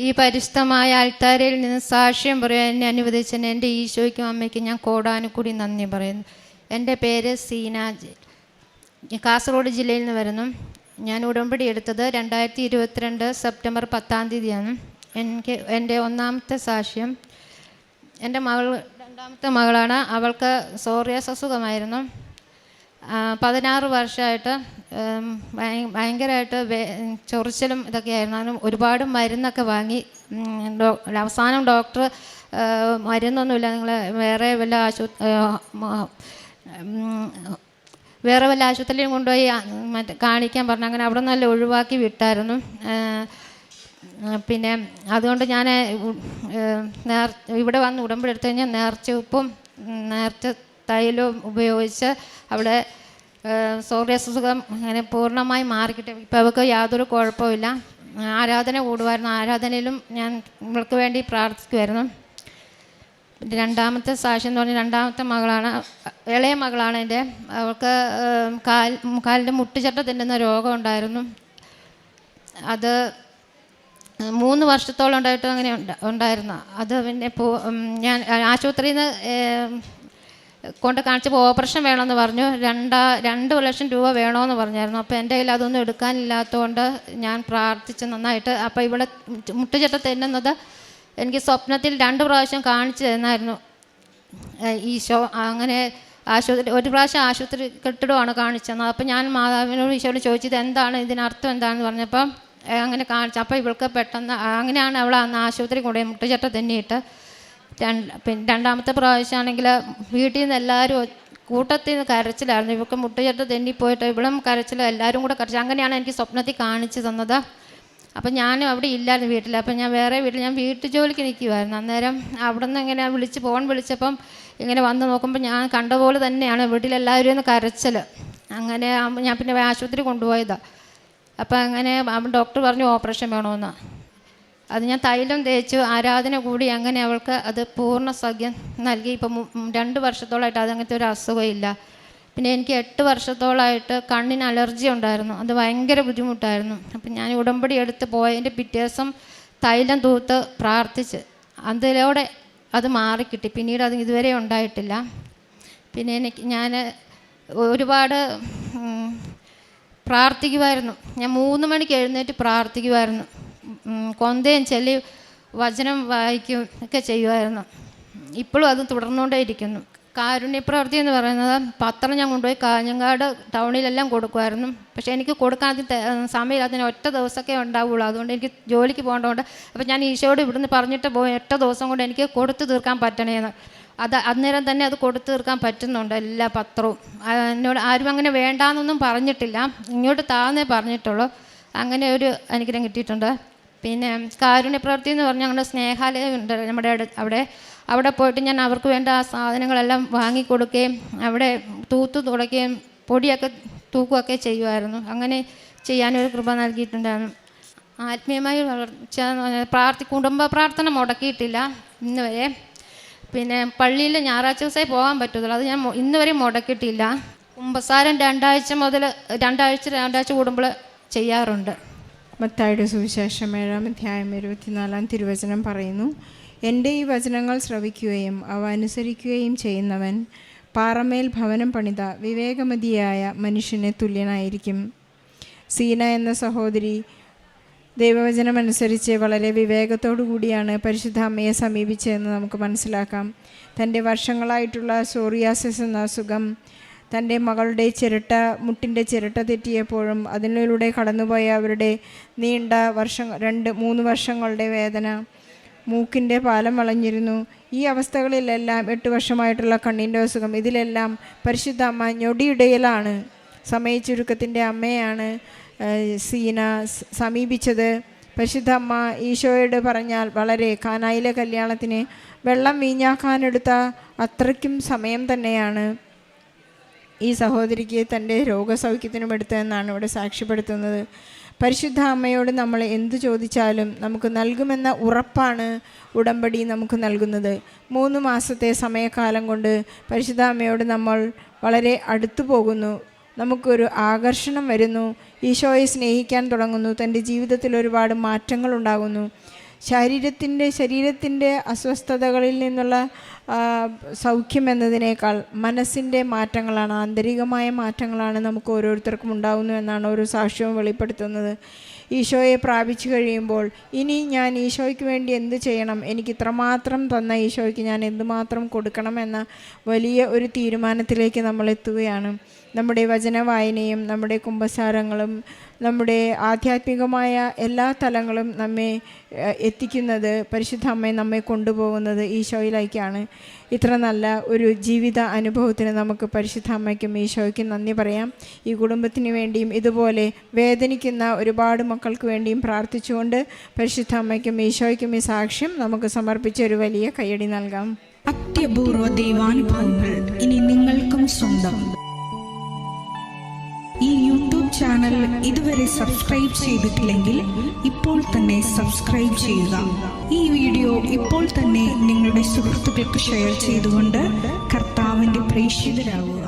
ഈ പരിശുദ്ധമായ അൾത്താരയിൽ നിന്ന് സാക്ഷ്യം പറയാൻ എന്നെ അനുവദിച്ചതിന് എൻ്റെ ഈശോയ്ക്കും അമ്മയ്ക്കും ഞാൻ കോടാനുകൂടി നന്ദി പറയുന്നു. എൻ്റെ പേര് സീന, കാസർഗോഡ് ജില്ലയിൽ നിന്ന് വരുന്നു. ഞാൻ ഉടമ്പടി എടുത്തത് 2022 സെപ്റ്റംബർ 10 എനിക്ക് എൻ്റെ ഒന്നാമത്തെ സാക്ഷ്യം, എൻ്റെ രണ്ടാമത്തെ മകളാണ്. അവൾക്ക് സോറിയാസിസ് അസുഖമായിരുന്നു. 16 വർഷമായിട്ട് ഭയങ്കരമായിട്ട് ചൊറിച്ചിലും ഇതൊക്കെയായിരുന്നു. അതിന് ഒരുപാട് മരുന്നൊക്കെ വാങ്ങി. അവസാനം ഡോക്ടർ മരുന്നൊന്നുമില്ല, നിങ്ങൾ വേറെ വല്ല ആശുപത്രിയിലും കൊണ്ടുപോയി കാണിക്കാൻ പറഞ്ഞു. അങ്ങനെ അവിടെ നല്ല ഒഴിവാക്കി വിട്ടായിരുന്നു. പിന്നെ അതുകൊണ്ട് ഞാൻ ഇവിടെ വന്ന് ഉടമ്പടി എടുത്തു കഴിഞ്ഞാൽ നേർച്ച ഉപ്പും നേർച്ച തൈലവും ഉപയോഗിച്ച് അവിടെ സോറിയാസിസ് അസുഖം അങ്ങനെ പൂർണ്ണമായി മാറിക്കിട്ടും. ഇപ്പോൾ അവൾക്ക് യാതൊരു കുഴപ്പമില്ല. ആരാധന കൂടുമായിരുന്നു. ആരാധനയിലും ഞാൻ ഇവൾക്ക് വേണ്ടി പ്രാർത്ഥിക്കുമായിരുന്നു. രണ്ടാമത്തെ സാക്ഷ്യം എന്ന് പറഞ്ഞാൽ രണ്ടാമത്തെ മകളാണ്, ഇളയ മകളാണ് എൻ്റെ. അവൾക്ക് കാലിൻ്റെ മുട്ടുചട്ട തിന്നുന്ന രോഗം ഉണ്ടായിരുന്നു. അത് 3 വർഷത്തോളം ഉണ്ടായിട്ട് അങ്ങനെ ഉണ്ടായിരുന്നു. അത് പിന്നെ ഞാൻ ആശുപത്രിയിൽ നിന്ന് കൊണ്ട് കാണിച്ചപ്പോൾ ഓപ്പറേഷൻ വേണമെന്ന് പറഞ്ഞു. 2 ലക്ഷം രൂപ വേണമെന്ന് പറഞ്ഞായിരുന്നു. അപ്പോൾ എൻ്റെ കയ്യിൽ അതൊന്നും എടുക്കാനില്ലാത്തതുകൊണ്ട് ഞാൻ പ്രാർത്ഥിച്ച് നന്നായിട്ട്. അപ്പോൾ ഇവിടെ മുട്ടുചട്ട തിന്നുന്നത് എനിക്ക് സ്വപ്നത്തിൽ 2 പ്രാവശ്യം കാണിച്ചു തന്നായിരുന്നു ഈശോ. അങ്ങനെ ഒരു പ്രാവശ്യം ആശുപത്രി കെട്ടിടമാണ് കാണിച്ചത്. അപ്പോൾ ഞാൻ മാതാവിനോട് ഈശോയോട് ചോദിച്ചത് എന്താണ് ഇതിനർത്ഥം എന്താണെന്ന് പറഞ്ഞപ്പം അങ്ങനെ കാണിച്ചു. അപ്പോൾ ഇവൾക്ക് പെട്ടെന്ന് അങ്ങനെയാണ് അവൾ അന്ന് ആശുപത്രി കൊണ്ടുപോയി മുട്ടുചട്ട തെന്നിയിട്ട്. പിന്നെ രണ്ടാമത്തെ പ്രാവശ്യമാണെങ്കിൽ വീട്ടിൽ നിന്ന് എല്ലാവരും കൂട്ടത്തിൽ നിന്ന് കരച്ചിലായിരുന്നു. ഇവൾക്ക് മുട്ടുചട്ട തെന്നിപ്പോയിട്ട് ഇവളും കരച്ചിൽ, എല്ലാവരും കൂടെ കരച്ചിൽ. അങ്ങനെയാണ് എനിക്ക് സ്വപ്നത്തിൽ കാണിച്ചു തന്നത്. അപ്പം ഞാനും അവിടെ ഇല്ലായിരുന്നു വീട്ടിൽ. അപ്പം ഞാൻ വേറെ ഞാൻ വീട്ടു ജോലിക്ക് നിൽക്കുമായിരുന്നു. അന്നേരം അവിടെ നിന്ന് ഇങ്ങനെ ഫോൺ വിളിച്ചപ്പം ഇങ്ങനെ വന്ന് നോക്കുമ്പോൾ ഞാൻ കണ്ട പോലെ തന്നെയാണ് വീട്ടിലെല്ലാവരും ഒന്ന് കരച്ചിൽ. അങ്ങനെ ഞാൻ പിന്നെ ആശുപത്രി കൊണ്ടുപോയതാണ്. അപ്പം അങ്ങനെ ഡോക്ടർ പറഞ്ഞു ഓപ്പറേഷൻ വേണമെന്ന്. അത് ഞാൻ തൈലം തേച്ചു, ആരാധന കൂടി. അങ്ങനെ അവൾക്ക് അത് പൂർണ്ണ സൗഖ്യം നൽകി. ഇപ്പം 2 വർഷത്തോളമായിട്ട് അതങ്ങനത്തെ ഒരു അസുഖമില്ല. പിന്നെ എനിക്ക് 8 വർഷത്തോളമായിട്ട് കണ്ണിന് അലർജി ഉണ്ടായിരുന്നു. അത് ഭയങ്കര ബുദ്ധിമുട്ടായിരുന്നു. അപ്പം ഞാൻ ഉടമ്പടി എടുത്ത് പോയതിൻ്റെ പിറ്റേ ദിവസം തൈലം തൂത്ത് പ്രാർത്ഥിച്ച് അതിലൂടെ അത് മാറിക്കിട്ടി. പിന്നീട് അത് ഇതുവരെ ഉണ്ടായിട്ടില്ല. പിന്നെ ഞാൻ ഒരുപാട് പ്രാർത്ഥിക്കുമായിരുന്നു. ഞാൻ 3 മണിക്ക് എഴുന്നേറ്റ് പ്രാർത്ഥിക്കുമായിരുന്നു. കൊന്തയും ചൊല്ലി വചനം വായിക്കും ഒക്കെ ചെയ്യുമായിരുന്നു. ഇപ്പോഴും അത് തുടർന്നുകൊണ്ടേ ഇരിക്കുന്നു. കാരുണ്യപ്രവൃത്തി എന്ന് പറയുന്നത് പത്രം ഞാൻ കൊണ്ടുപോയി കാഞ്ഞങ്ങാട് ടൗണിലെല്ലാം കൊടുക്കുമായിരുന്നു. പക്ഷേ എനിക്ക് കൊടുക്കാൻ സമയമില്ല. അതിന് 1 ദിവസമൊക്കെ ഉണ്ടാവുള്ളൂ. അതുകൊണ്ട് എനിക്ക് ജോലിക്ക് പോകേണ്ടതുകൊണ്ട് അപ്പോൾ ഞാൻ ഈശോയോട് ഇവിടുന്ന് പറഞ്ഞിട്ട് പോയി 8 ദിവസം കൊണ്ട് എനിക്ക് കൊടുത്തു തീർക്കാൻ പറ്റണേന്ന്. അന്നേരം തന്നെ അത് കൊടുത്തു തീർക്കാൻ പറ്റുന്നുണ്ട് എല്ലാ പത്രവും. എന്നോട് ആരും അങ്ങനെ വേണ്ടാന്നൊന്നും പറഞ്ഞിട്ടില്ല, ഇങ്ങോട്ട് താന്നേ പറഞ്ഞിട്ടുള്ളൂ. അങ്ങനെ ഒരു അനുഗ്രഹം കിട്ടിയിട്ടുണ്ട്. പിന്നെ കാരുണ്യപ്രവൃത്തി എന്ന് പറഞ്ഞാൽ ഞങ്ങളുടെ സ്നേഹാലയം ഉണ്ട് നമ്മുടെ അവിടെ പോയിട്ട് ഞാൻ അവർക്ക് വേണ്ട ആ സാധനങ്ങളെല്ലാം വാങ്ങിക്കൊടുക്കുകയും അവിടെ തുടയ്ക്കുകയും പൊടിയൊക്കെ തൂക്കുകയൊക്കെ ചെയ്യുമായിരുന്നു. അങ്ങനെ ചെയ്യാനൊരു കൃപ നൽകിയിട്ടുണ്ടായിരുന്നു. ആത്മീയമായി വളർച്ച കുടുംബ പ്രാർത്ഥന മുടക്കിയിട്ടില്ല ഇന്ന് വരെ. പിന്നെ പള്ളിയിൽ ഞായറാഴ്ച ദിവസമേ പോകാൻ പറ്റത്തുള്ളൂ. അത് ഞാൻ ഇന്ന് വരെ മുടക്കിയിട്ടില്ല. കുമ്പസാരം 2 ആഴ്ച കൂടുമ്പോൾ ചെയ്യാറുണ്ട്. മത്തായിയുടെ സുവിശേഷം 7-ാം അധ്യായം 24-ാം തിരുവചനം പറയുന്നു, എൻ്റെ ഈ വചനങ്ങൾ ശ്രവിക്കുകയും അവ അനുസരിക്കുകയും ചെയ്യുന്നവൻ പാറമേൽ ഭവനം പണിത വിവേകമതിയായ മനുഷ്യന് തുല്യനായിരിക്കും. സീന എന്ന സഹോദരി ദൈവവചനമനുസരിച്ച് വളരെ വിവേകത്തോടു കൂടിയാണ് പരിശുദ്ധ അമ്മയെ സമീപിച്ചതെന്ന് നമുക്ക് മനസ്സിലാക്കാം. തൻ്റെ വർഷങ്ങളായിട്ടുള്ള സോറിയാസിസ് എന്ന അസുഖം, തൻ്റെ മകളുടെ മുട്ടിൻ്റെ ചിരട്ട തെറ്റിയപ്പോഴും അതിലൂടെ കടന്നുപോയ അവരുടെ നീണ്ട 2-3 വർഷങ്ങളുടെ വേദന, മൂക്കിൻ്റെ പാലം വളഞ്ഞിരുന്നു. ഈ അവസ്ഥകളിലെല്ലാം 8 വർഷമായിട്ടുള്ള കണ്ണിൻ്റെ അസുഖം, ഇതിലെല്ലാം പരിശുദ്ധ അമ്മ ഞൊടിയിടയിലാണ്, സമയച്ചുരുക്കത്തിൻ്റെ അമ്മയാണ് സീന സമീപിച്ചത്. പരിശുദ്ധ അമ്മ ഈശോയോട് പറഞ്ഞാൽ വളരെ കാനായിലെ കല്യാണത്തിന് വെള്ളം വീഞ്ഞാക്കാനെടുത്ത അത്രയ്ക്കും സമയം തന്നെയാണ് ഈ സഹോദരിക്ക് തൻ്റെ രോഗസൗഖ്യത്തിനും എടുത്തതെന്നാണ് ഇവിടെ സാക്ഷ്യപ്പെടുത്തുന്നത്. പരിശുദ്ധ അമ്മയോട് നമ്മൾ എന്തു ചോദിച്ചാലും നമുക്ക് നൽകുമെന്ന ഉറപ്പാണ് ഉടമ്പടി നമുക്ക് നൽകുന്നത്. 3 മാസത്തെ സമയകാലം കൊണ്ട് പരിശുദ്ധ അമ്മയോട് നമ്മൾ വളരെ അടുത്തു പോകുന്നു. നമുക്കൊരു ആകർഷണം വരുന്നു, ഈശോയെ സ്നേഹിക്കാൻ തുടങ്ങുന്നു, തൻ്റെ ജീവിതത്തിൽ ഒരുപാട് മാറ്റങ്ങൾ ഉണ്ടാകുന്നു. ശരീരത്തിൻ്റെ അസ്വസ്ഥതകളിൽ നിന്നുള്ള സൗഖ്യം എന്നതിനേക്കാൾ മനസ്സിൻ്റെ മാറ്റങ്ങളാണ്, ആന്തരികമായ മാറ്റങ്ങളാണ് നമുക്ക് ഓരോരുത്തർക്കും ഉണ്ടാകുന്നു എന്നാണ് ഒരു സാക്ഷ്യവും വെളിപ്പെടുത്തുന്നത്. ഈശോയെ പ്രാപിച്ചു കഴിയുമ്പോൾ ഇനി ഞാൻ ഈശോയ്ക്ക് വേണ്ടി എന്ത് ചെയ്യണം, എനിക്ക് ഇത്രമാത്രം തന്ന ഈശോയ്ക്ക് ഞാൻ എന്തുമാത്രം കൊടുക്കണം എന്ന വലിയ ഒരു തീരുമാനത്തിലേക്ക് നമ്മൾ എത്തുകയാണ്. നമ്മുടെ വചന വായനയും നമ്മുടെ കുമ്പസാരങ്ങളും നമ്മുടെ ആധ്യാത്മികമായ എല്ലാ തലങ്ങളും നമ്മെ എത്തിക്കുന്നത്, പരിശുദ്ധ അമ്മയെ നമ്മെ കൊണ്ടുപോകുന്നത് ഈശോയിലേക്കാണ്. ഇത്ര നല്ല ഒരു ജീവിത അനുഭവത്തിന് നമുക്ക് പരിശുദ്ധ അമ്മയ്ക്കും ഈശോയ്ക്കും നന്ദി പറയാം. ഈ കുടുംബത്തിന് വേണ്ടിയും ഇതുപോലെ വേദനിക്കുന്ന ഒരുപാട് മക്കൾക്ക് വേണ്ടിയും പ്രാർത്ഥിച്ചുകൊണ്ട് പരിശുദ്ധ അമ്മയ്ക്കും ഈശോയ്ക്കും ഈ സാക്ഷ്യം നമുക്ക് സമർപ്പിച്ച് ഒരു വലിയ കയ്യടി നൽകാം. അത്യപൂർവ ദൈവാനുഭവങ്ങൾ ഇനി നിങ്ങൾക്കും സ്വന്തം. ഈ യൂട്യൂബ് ചാനൽ ഇതുവരെ സബ്സ്ക്രൈബ് ചെയ്തിട്ടില്ലെങ്കിൽ ഇപ്പോൾ തന്നെ സബ്സ്ക്രൈബ് ചെയ്യുക. ഈ വീഡിയോ ഇപ്പോൾ തന്നെ നിങ്ങളുടെ സുഹൃത്തുക്കൾക്ക് ഷെയർ ചെയ്തുകൊണ്ട് കർത്താവിൻ്റെ പ്രേക്ഷിതരാകുക.